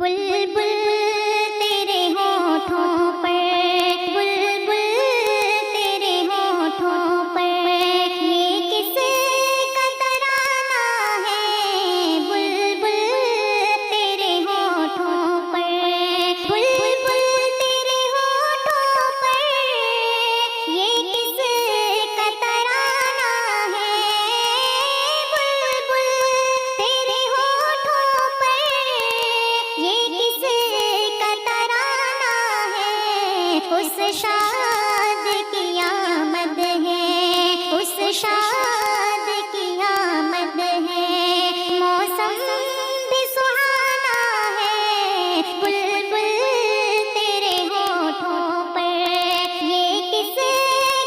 بلبل تیرے ہونٹوں پر، بلبل تیرے ہونٹوں پر، یہ کس کا ترانہ ہے؟ بلبل تیرے ہونٹوں پر، بلبل تیرے ہونٹوں پر، یہ کس کا ترانہ ہے؟ بلبل تیرے ہونٹوں پر، یہ کس کا ترانہ ہے؟ اس شاد کی آمد ہے، اس شاد کی آمد ہے، موسم بھی سہانا ہے۔ بلبل تیرے ہونٹوں پر، یہ کس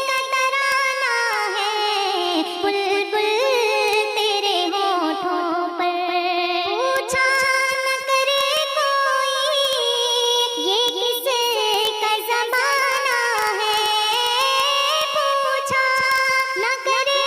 کا ترانہ ہے؟ بلبل تیرے ہونٹوں پر، پوچھا نہ کرے کوئی یہ کس کا زمانہ ہے، پوچھا نہ کرے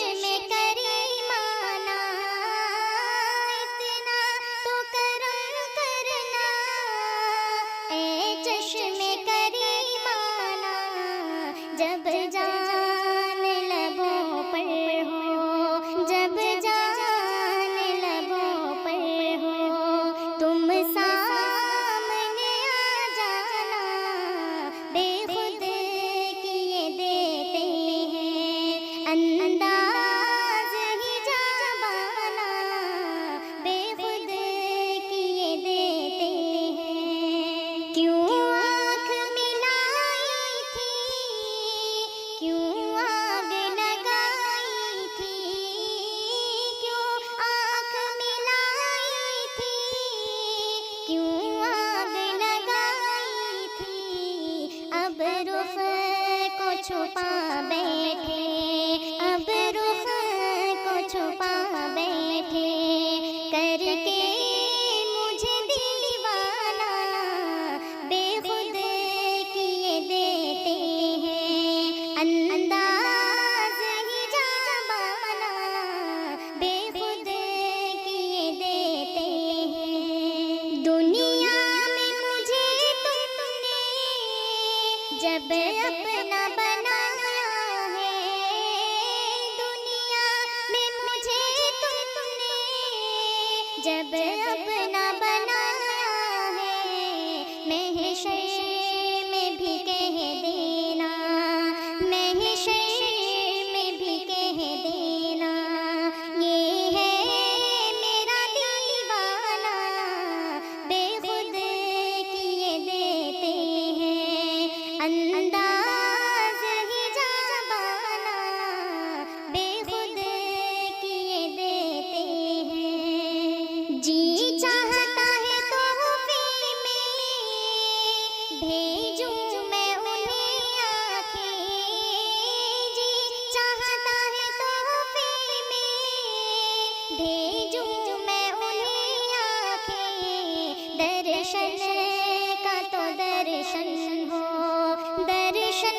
چشم کریمانہ اتنا تو کرم کرنا، اے چشم کریمانہ جب جان لبوں پر ہو، جب جان لبوں پر ہو، تم سامنے آ جانا، بے خود کیے دیتے ہیں انداز ہی جابانا، بے خود کیے دیتے ہیں۔ کیوں آنکھ ملائی تھی، کیوں آگ لگائی تھی، کیوں آنکھ ملائی تھی، کیوں آگ لگائی تھی، اب رخ کو چھپا بیٹھے، اب رخ کو چھپا بیٹھے، کر کے مجھے دیوانہ، بے خود کیے دیتے ہیں انداز ہی جابانا، بے خود کیے دیتے ہیں۔ دنیا میں مجھے تم نے جب اپنا بنایا ہے، دنیا میں مجھے تم نے جب اپنا بنایا ہے، محشر میں بھی کہہ دینا، محشر میں بھی کہہ دینا، یہ ہے میرا دیوانہ، بے خود کیے دیتے ہیں انداز ہی جابانا، بے خود کیے دیتے ہیں۔ جی چاہتا ہے تحفے میں بھیجوں میں انہیں آنکھیں، جی چاہتا ہے تحفے میں بھیجوں میں انہیں آنکھیں، درشن کا تو درشن ہو، درشن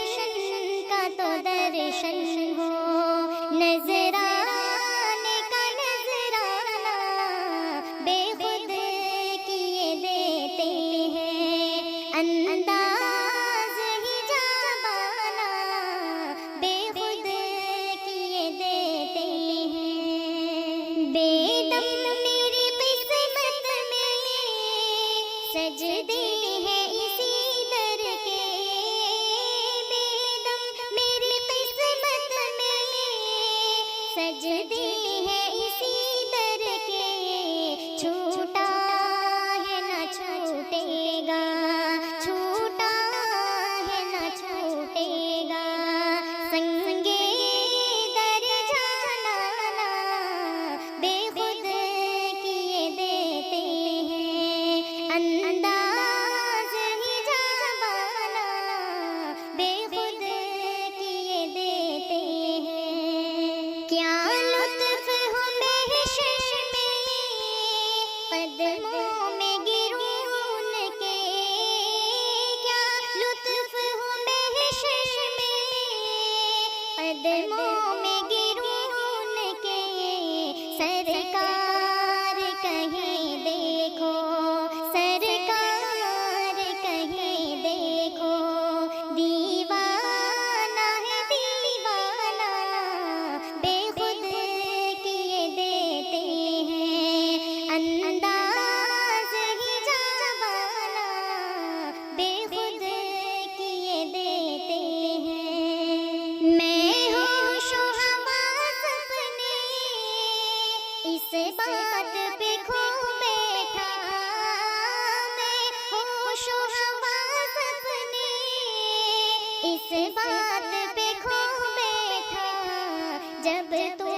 کا تو درشن ہو، نظرانے کا نظرانہ، بے خود کیے دیتے ہیں انداز ہی جابانا، بے خود کیے دیتے ہیں۔ بے دم میری قسمت میں سجدے ہیں اسی در کے، بے دم میری قسمت میں سجدے ہیں اسی در کے، چھوٹا ہے نہ چھوٹے گا، چھوٹا ہے نہ چھوٹے گا، سنگے در جانا، بے خود کیے دیتے ہیں انداز ہی جابانا، بے خود کیے دیتے ہیں۔ کیا لطف ہو محشر میں قدموں میں گروں ان کے، کیا لطف ہو محشر میں قدموں میں گروں ان کے، سرکار کہیں دیکھو، سرکار کہیں دیکھو، دیوانہ ہے دیوانہ، بے خود کیے دیتے ہیں انداز ہی جابانا، بے خود کیے دیتے ہیں۔ میں ہوش و حواس اپنے اس بات پہ کھو بیٹھا، میں ہوش و حواس اپنے اس بات پہ کھو بیٹھا، جب تو